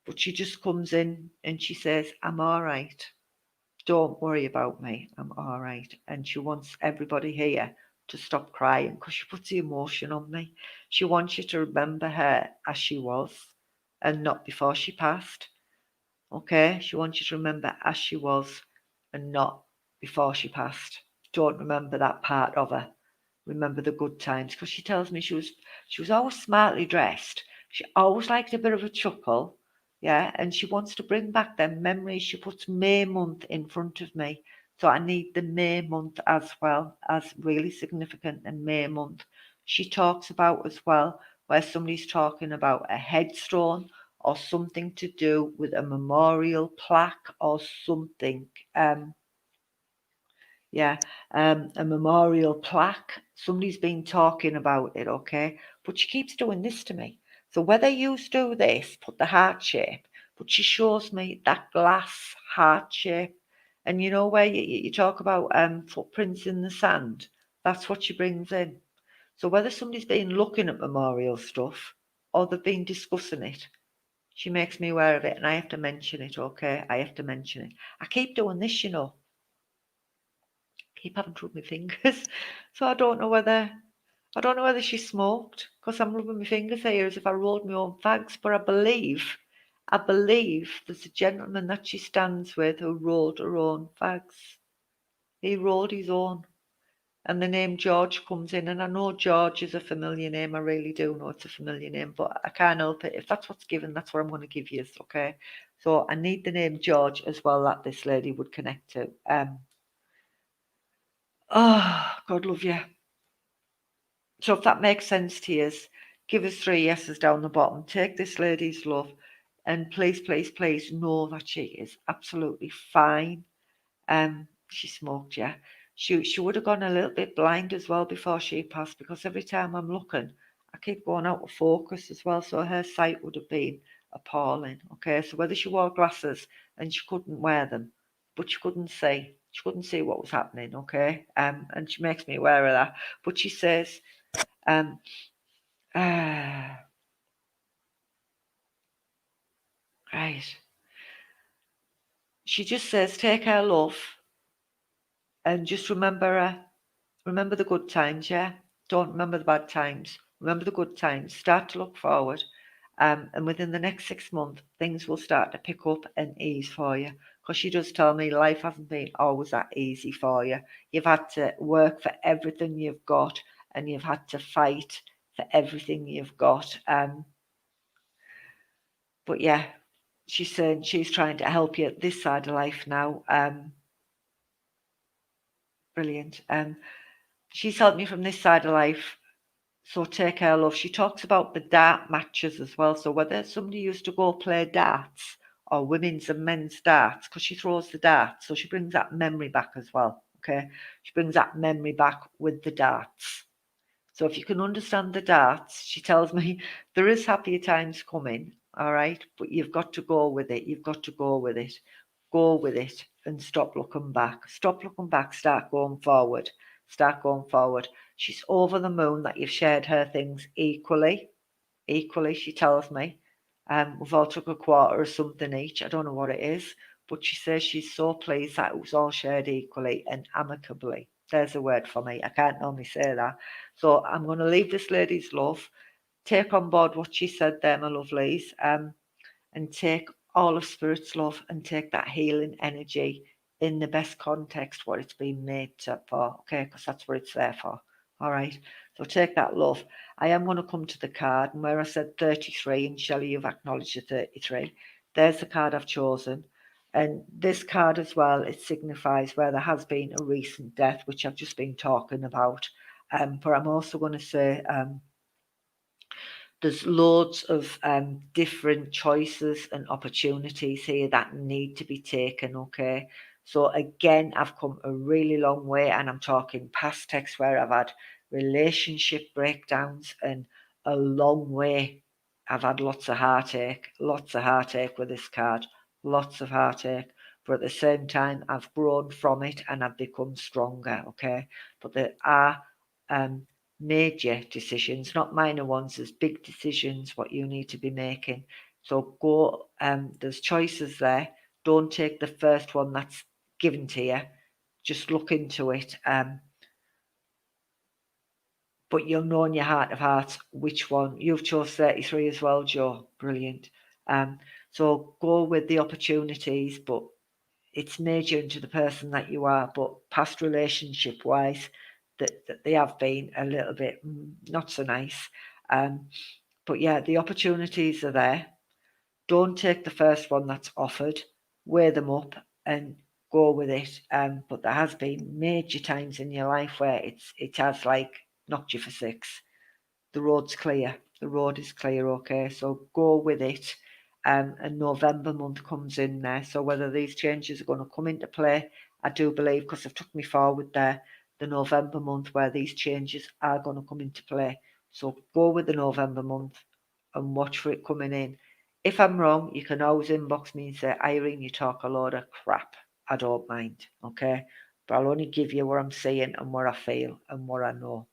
But she just comes in and she says, I'm all right. Don't worry about me. I'm all right. And she wants everybody here to stop crying because she puts the emotion on me. She wants you to remember her as she was and not before she passed. Okay? She wants you to remember as she was and not before she passed. Don't remember that part of her. Remember the good times because she tells me she was always smartly dressed. She always liked a bit of a chuckle. Yeah, and she wants to bring back them memories. She puts May month in front of me. So I need the May month as well as really significant in May month. She talks about as well where somebody's talking about a headstone or something to do with a memorial plaque or something. A memorial plaque. Somebody's been talking about it, okay? But she keeps doing this to me. So whether you do this, put the heart shape, but she shows me that glass heart shape. And you know where you talk about footprints in the sand? That's what she brings in. So whether somebody's been looking at memorial stuff or they've been discussing it, she makes me aware of it and I have to mention it, okay? I have to mention it. I keep doing this, you know. Keep having to rub my fingers. So I don't know whether she smoked because I'm rubbing my fingers here as if I rolled my own fags. But I believe there's a gentleman that she stands with who rolled her own fags. He rolled his own. And the name George comes in, and I know George is a familiar name. I really do know it's a familiar name, but I can't help it. If that's what's given, that's what I'm going to give you. Okay. So I need the name George as well that this lady would connect to. Oh, God love you. So if that makes sense to you, give us 3 yeses down the bottom. Take this lady's love and please, please, please know that she is absolutely fine. She smoked, yeah. She would have gone a little bit blind as well before she passed because every time I'm looking, I keep going out of focus as well. So her sight would have been appalling. Okay, so whether she wore glasses and she couldn't wear them, but she couldn't see. She couldn't see what was happening. Okay, and she makes me aware of that. But she says, um, right. She just says, take her love and just remember her. Remember the good times, yeah? Don't remember the bad times. Remember the good times. Start to look forward. And within the next 6 months, things will start to pick up and ease for you. because she does tell me life hasn't been always that easy for you. You've had to work for everything you've got, and you've had to fight for everything you've got. But yeah, she's saying she's trying to help you at this side of life now. Brilliant. She's helped me from this side of life. So take care, love. She talks about the dart matches as well. So whether somebody used to go play darts or women's and men's darts, because she throws the darts, so she brings that memory back as well. Okay, she brings that memory back with the darts. So if you can understand the darts, she tells me there is happier times coming. All right, but you've got to go with it. You've got to go with it. Go with it and stop looking back. Stop looking back. Start going forward. Start going forward. She's over the moon that you've shared her things equally. Equally, she tells me. We've all took a quarter or something each. I don't know what it is, but she says she's so pleased that it was all shared equally and amicably. There's a word for me. I can't normally say that. So I'm going to leave this lady's love. Take on board what she said there, my lovelies, and take all of Spirit's love and take that healing energy in the best context what it's been made for, okay? Because that's what it's there for. All right. So take that love. I am going to come to the card, and where I said 33, and Shelley, you've acknowledged the 33. There's the card I've chosen. And this card as well, it signifies where there has been a recent death, which I've just been talking about. But I'm also going to say there's loads of different choices and opportunities here that need to be taken, okay? So again, I've come a really long way, and I'm talking past texts where I've had relationship breakdowns, and a long way. I've had lots of heartache with this card, lots of heartache. But at the same time, I've grown from it and I've become stronger, okay? But there are major decisions, not minor ones. There's big decisions what you need to be making. So go. There's choices there. Don't take the first one that's given to you. Just look into it. But you'll know in your heart of hearts which one. You've chose 33 as well, Joe. Brilliant. So go with the opportunities, but it's major into the person that you are. But past relationship wise, that they have been a little bit not so nice. But yeah, the opportunities are there. Don't take the first one that's offered. Weigh them up and go with it. But there has been major times in your life where it has like knocked you for six. The road's clear. The road is clear, okay? So go with it. And November month comes in there. So whether these changes are going to come into play, I do believe, because they've took me forward there, the November month where these changes are going to come into play. So go with the November month and watch for it coming in. If I'm wrong, you can always inbox me and say, Irene, you talk a load of crap. I don't mind, okay? But I'll only give you what I'm seeing and what I feel and what I know.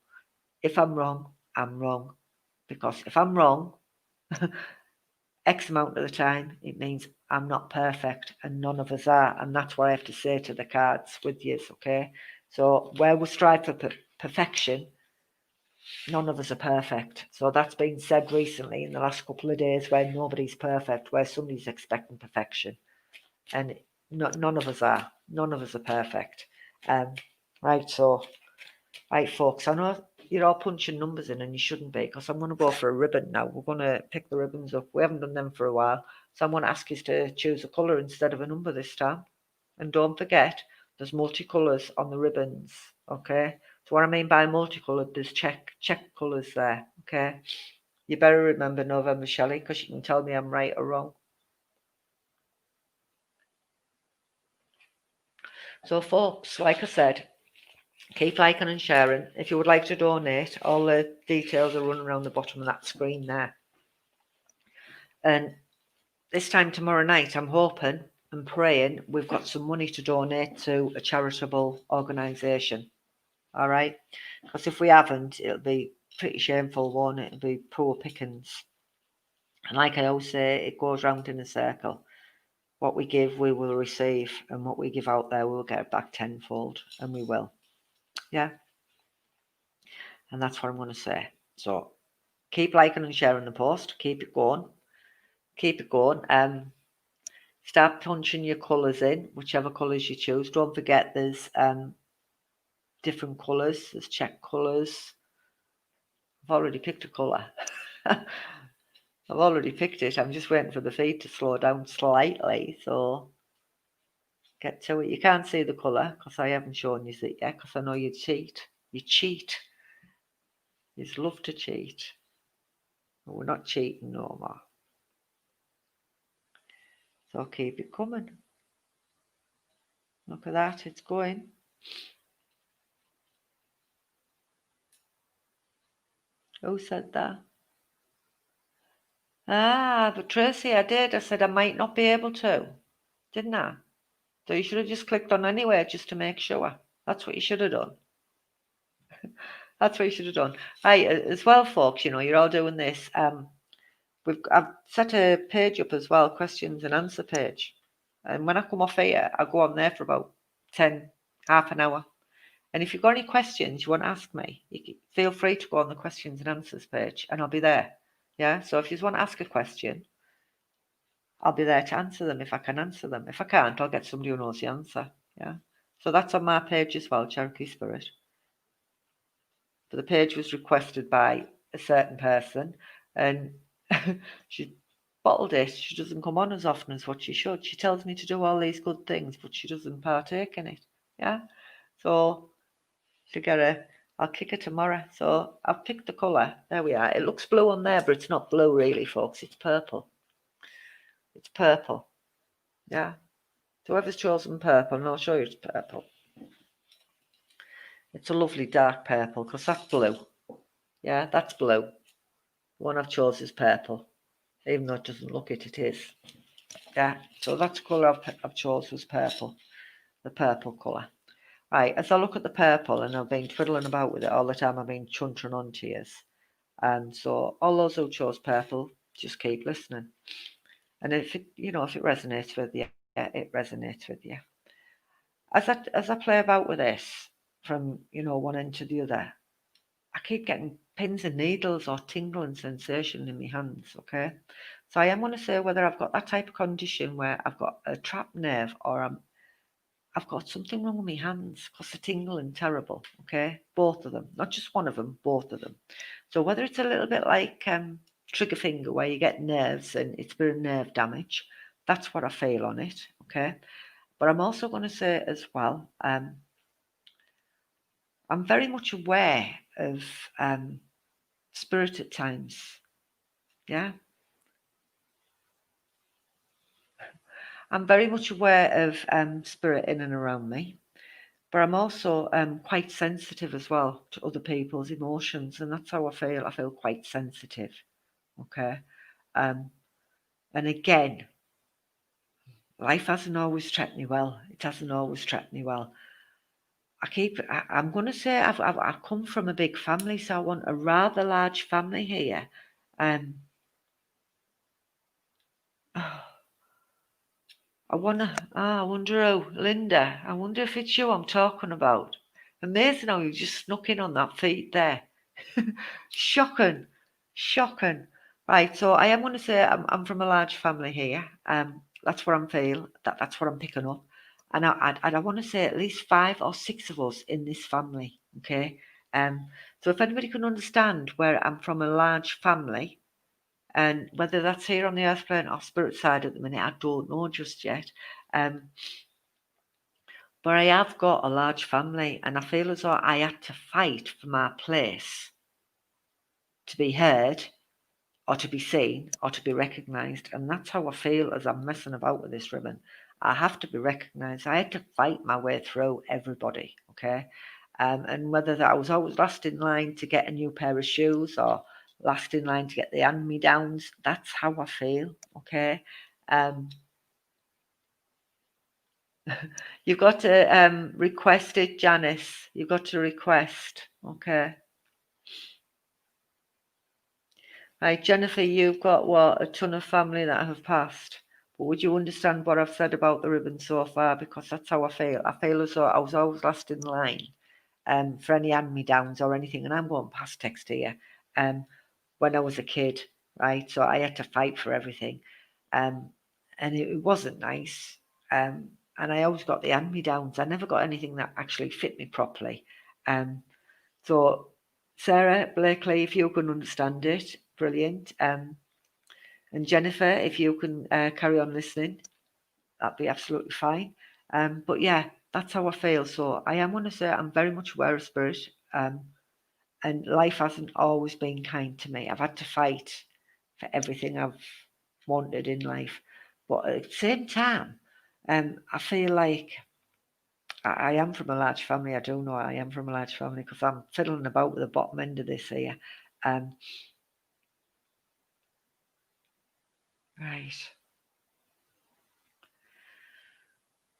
If I'm wrong, I'm wrong. Because if I'm wrong, X amount of the time, it means I'm not perfect, and none of us are. And that's what I have to say to the cards with you, okay? So where we strive for perfection, none of us are perfect. So that's been said recently in the last couple of days, where nobody's perfect, where somebody's expecting perfection. And none of us are. None of us are perfect. Right, so right, folks, I know you're all punching numbers in and you shouldn't be, because I'm going to go for a ribbon now. We're going to pick the ribbons up. We haven't done them for a while. So I'm going to ask you to choose a colour instead of a number this time. And don't forget, there's multicolours on the ribbons, okay? So what I mean by multicoloured, there's check colours there, okay? You better remember November, Shelley, because you can tell me I'm right or wrong. So folks, like I said, keep liking and sharing. If you would like to donate, all the details are running around the bottom of that screen there. And this time tomorrow night, I'm hoping and praying we've got some money to donate to a charitable organisation. All right? Because if we haven't, it'll be pretty shameful, won't it? It'll be poor pickings. And like I always say, it goes round in a circle. What we give, we will receive. And what we give out there, we'll get it back tenfold. And we will. Yeah? And that's what I'm going to say. So keep liking and sharing the post. Keep it going. Keep it going. Start punching your colours in, whichever colours you choose. Don't forget there's different colours. There's check colours. I've already picked a colour. I've already picked it. I'm just waiting for the feed to slow down slightly. So get to it. You can't see the colour because I haven't shown you it yet because I know you cheat. You cheat. You just love to cheat. But we're not cheating no more. So keep it coming. Look at that. It's going. Who said that? Ah, but Tracy, I did. I said I might not be able to, didn't I? So you should have just clicked on anywhere just to make sure. That's what you should have done. That's what you should have done. Right, as well, folks, you're all doing this. I've set a page up as well, questions and answer page. And when I come off here, I go on there for about 10, half an hour. And if you've got any questions you want to ask me, feel free to go on the questions and answers page and I'll be there. Yeah, so if you want to ask a question, I'll be there to answer them if I can answer them. If I can't, I'll get somebody who knows the answer. Yeah, so that's on my page as well, Cherokee Spirit. But the page was requested by a certain person and she bottled it. She doesn't come on as often as what she should. She tells me to do all these good things, but she doesn't partake in it. Yeah, so I'll kick her tomorrow. So I've picked the colour. There we are. It looks blue on there, but it's not blue really, folks. It's purple. It's purple. Yeah. So whoever's chosen purple, and I'll show you it's purple. It's a lovely dark purple because that's blue. Yeah, that's blue. The one I've chosen is purple. Even though it doesn't look it, it is. Yeah, so that's the colour I've chosen was purple. The purple colour. Right, as I look at the purple, and I've been twiddling about with it all the time, I've been chuntering on to you. And so all those who chose purple, just keep listening. And if it resonates with you, it resonates with you. As I play about with this from, one end to the other, I keep getting pins and needles or tingling sensation in my hands, okay? So I am going to say whether I've got that type of condition where I've got a trapped nerve or I've got something wrong with my hands because they're tingling terrible, okay? Both of them, not just one of them, both of them. So whether it's a little bit like trigger finger where you get nerves and it's been nerve damage, that's what I feel on it, okay? But I'm also going to say as well, I'm very much aware of spirit at times, yeah? I'm very much aware of spirit in and around me. But I'm also quite sensitive as well to other people's emotions, and that's how I feel. I feel quite sensitive, okay? And again, life hasn't always treated me well. It hasn't always treated me well. I'm going to say I've come from a big family, so I want a rather large family here. I wonder who, Linda, I wonder if it's you I'm talking about. Amazing how you just snuck in on that feed there. Shocking, shocking. Right, so I am going to say I'm from a large family here. That's what I'm feeling. That's what I'm picking up, and I want to say at least 5 or 6 of us in this family. Okay, so if anybody can understand where I'm from a large family, and whether that's here on the earth plane or spirit side at the minute, I don't know just yet. But I have got a large family, and I feel as though I had to fight for my place to be heard or to be seen or to be recognised. And that's how I feel as I'm messing about with this ribbon. I have to be recognised. I had to fight my way through everybody, okay? And whether that I was always last in line to get a new pair of shoes or last in line to get the hand-me-downs, that's how I feel, okay? You've got to request it, Janice. You've got to request, okay? Right, Jennifer, you've got what? A ton of family that have passed. But would you understand what I've said about the ribbon so far? Because that's how I feel. I feel as though I was always last in line for any hand-me-downs or anything. And I'm going past text here. When I was a kid, right? So I had to fight for everything. and it wasn't nice. And I always got the hand-me-downs. I never got anything that actually fit me properly. So, Sarah Blakely, if you can understand it, brilliant. And Jennifer, if you can carry on listening, that'd be absolutely fine. But yeah, that's how I feel. So I am going to say I'm very much aware of spirit. Um, and life hasn't always been kind to me. I've had to fight for everything I've wanted in life. But at the same time, I feel like I am from a large family. I do know I am from a large family because I'm fiddling about with the bottom end of this here. Um, right.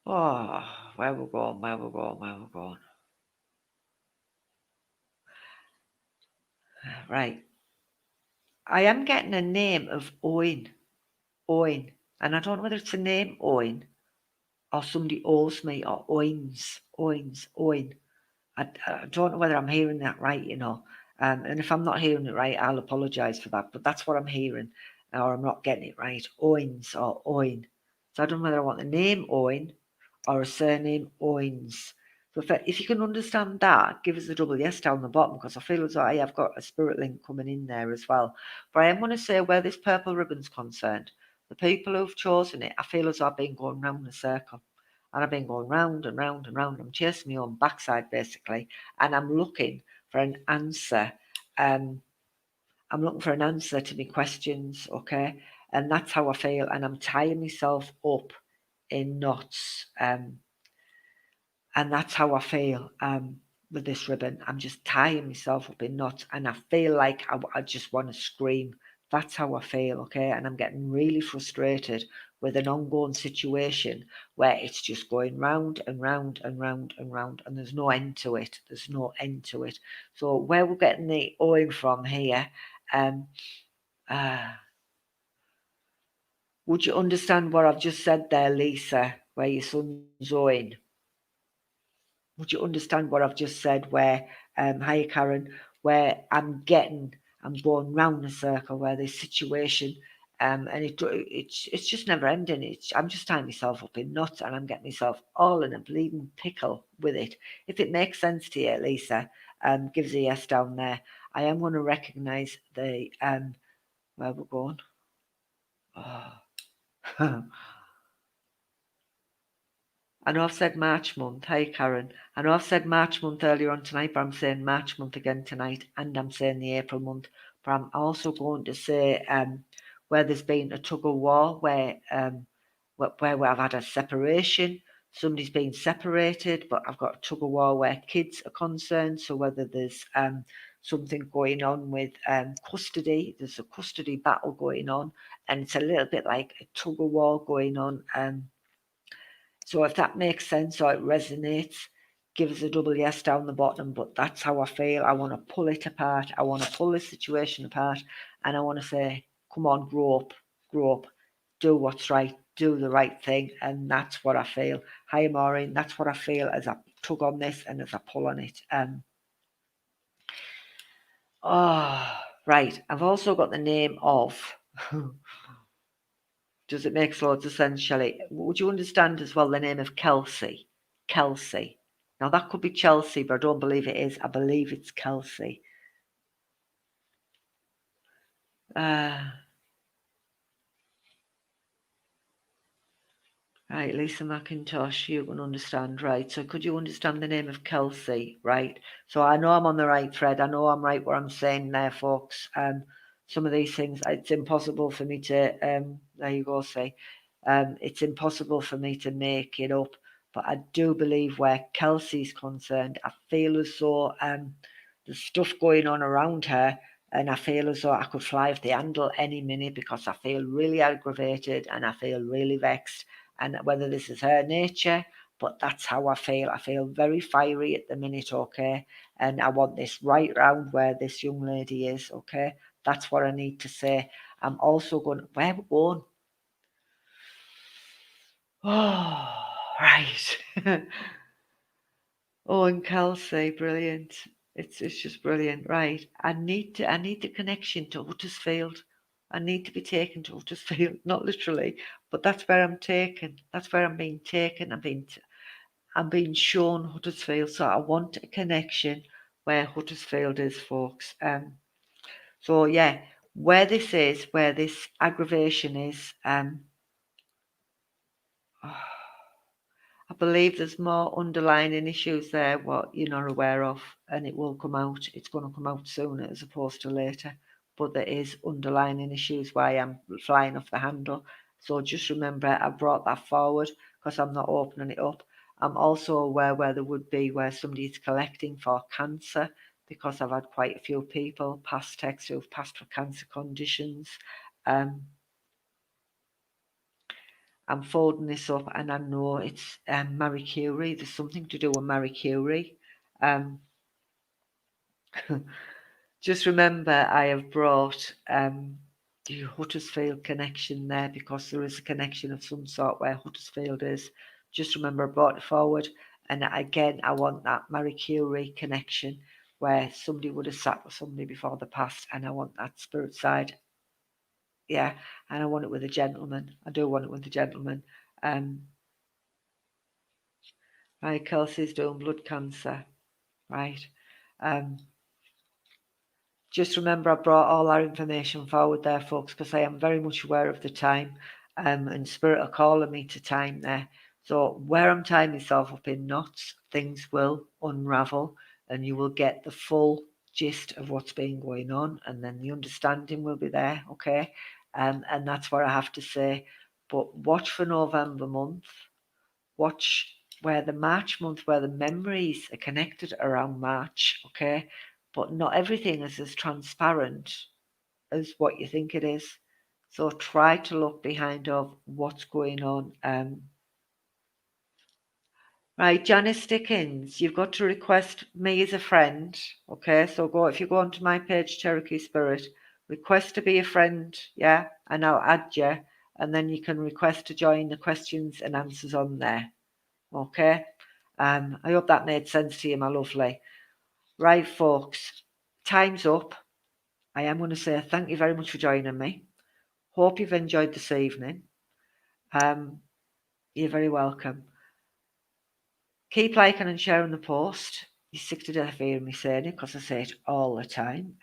Oh, where we're going, where we're going, where we're going. Right. I am getting a name of Owen. Owen. And I don't know whether it's a name Owen or somebody owes me or Owens, Owen. I don't know whether I'm hearing that right, you know. And if I'm not hearing it right, I'll apologise for that. But that's what I'm hearing, or I'm not getting it right. Owens or Owen. So I don't know whether I want the name Owen or a surname Owens. So if you can understand that, give us a double yes down the bottom because I feel as though I have got a spirit link coming in there as well. But I am going to say where this purple ribbon's concerned, the people who've chosen it, I feel as though I've been going round in a circle. And I've been going round and round and round. I'm chasing my own backside basically, and I'm looking for an answer. Um, I'm looking for an answer to my questions, okay? And that's how I feel. And I'm tying myself up in knots. And that's how I feel with this ribbon. I'm just tying myself up in knots, and I feel like I just want to scream. That's how I feel, okay? And I'm getting really frustrated with an ongoing situation where it's just going round and round and round and round, and there's no end to it. There's no end to it. So where we're getting the oil from here, um, uh, would you understand what I've just said there, Lisa? Where your son's owing? Would you understand what I've just said? Where, hi Karen, where I'm going round a circle where this situation, and it's just never ending. I'm just tying myself up in knots, and I'm getting myself all in a bleeding pickle with it. If it makes sense to you, Lisa, give us a yes down there. I am going to recognise the where we're going. Oh. I know I've said March month. Hey, Karen. I know I've said March month earlier on tonight, but I'm saying March month again tonight, and I'm saying the April month. But I'm also going to say where there's been a tug of war, where I've had a separation. Somebody's been separated, but I've got a tug of war where kids are concerned. So whether there's something going on with custody, there's a custody battle going on, and it's a little bit like a tug of war going on. So if that makes sense or it resonates, give us a double yes down the bottom. But that's how I feel. I want to pull it apart. I want to pull this situation apart. And I want to say, come on, grow up, do what's right, do the right thing. And that's what I feel. Hi, Maureen. That's what I feel as I tug on this and as I pull on it. Oh, right. I've also got the name of. Does it make loads of sense, Shelley? Would you understand as well the name of Kelsey? Kelsey. Now that could be Chelsea, but I don't believe it is. I believe it's Kelsey. Uh, right, Lisa McIntosh, you can understand, right? So could you understand the name of Kelsey, right? So I know I'm on the right thread. I know I'm right what I'm saying there, folks. Some of these things, it's impossible for me to. There you go, say. It's impossible for me to make it up. But I do believe where Kelsey's concerned, I feel as though there's stuff going on around her, and I feel as though I could fly off the handle any minute because I feel really aggravated and I feel really vexed. And whether this is her nature, but that's how I feel. I feel very fiery at the minute, okay? And I want this right round where this young lady is, okay? That's what I need to say. I'm also going, where we're going? Oh, right. Oh, and Kelsey, brilliant. It's just brilliant. Right. I need the connection to Huddersfield. I need to be taken to Huddersfield, not literally, but that's where I'm taken. That's where I'm being taken. I'm being shown Huddersfield, so I want a connection where Huddersfield is, folks. So yeah, where this aggravation is, I believe there's more underlying issues there what you're not aware of, and it will come out. It's going to come out sooner as opposed to later. But there is underlying issues why I'm flying off the handle. So just remember, I brought that forward because I'm not opening it up. I'm also aware where there would be where somebody's collecting for cancer, because I've had quite a few people pass text who've passed for cancer conditions. I'm folding this up and I know it's Marie Curie. There's something to do with Marie Curie. Um, just remember, I have brought the Huddersfield connection there because there is a connection of some sort where Huddersfield is. Just remember, I brought it forward. And again, I want that Marie Curie connection where somebody would have sat with somebody before the past, and I want that spirit side. Yeah, and I want it with a gentleman. I do want it with a gentleman. Right, Kelsey's doing blood cancer. Right. Um, just remember, I brought all our information forward there, folks, because I am very much aware of the time. And Spirit are calling me to time there. So where I'm tying myself up in knots, things will unravel, and you will get the full gist of what's been going on, and then the understanding will be there. Okay. And that's what I have to say. But watch for November month. Watch where the March month, where the memories are connected around March, okay? But not everything is as transparent as what you think it is. So try to look behind of what's going on. Right, Janice Dickens, you've got to request me as a friend, okay? So if you go onto my page, Cherokee Spirit, request to be a friend, yeah, and I'll add you, and then you can request to join the questions and answers on there. Okay. I hope that made sense to you, my lovely. Right, folks, time's up. I am going to say thank you very much for joining me. Hope you've enjoyed this evening. You're very welcome. Keep liking and sharing the post. You're sick to death of hearing me saying it because I say it all the time.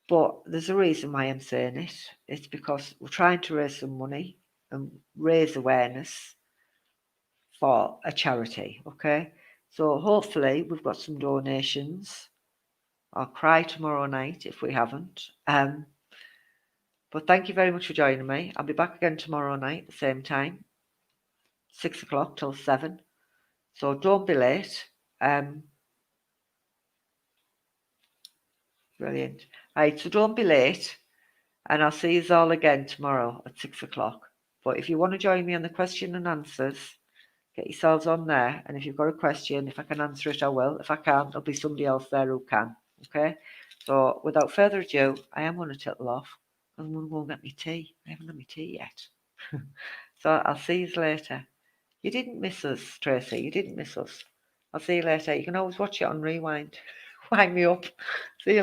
But there's a reason why I'm saying it. It's because we're trying to raise some money and raise awareness for a charity, okay? So hopefully we've got some donations. I'll cry tomorrow night if we haven't. But thank you very much for joining me. I'll be back again tomorrow night at the same time, 6 o'clock till 7. So don't be late. Brilliant. Right, so don't be late. And I'll see you all again tomorrow at 6 o'clock. But if you want to join me on the question and answers, get yourselves on there. And if you've got a question, if I can answer it, I will. If I can't, there'll be somebody else there who can. Okay? So without further ado, I am going to tittle off. I'm going to go and get my tea. I haven't had my tea yet. So I'll see you later. You didn't miss us, Tracy. You didn't miss us. I'll see you later. You can always watch it on rewind. Wind me up. See you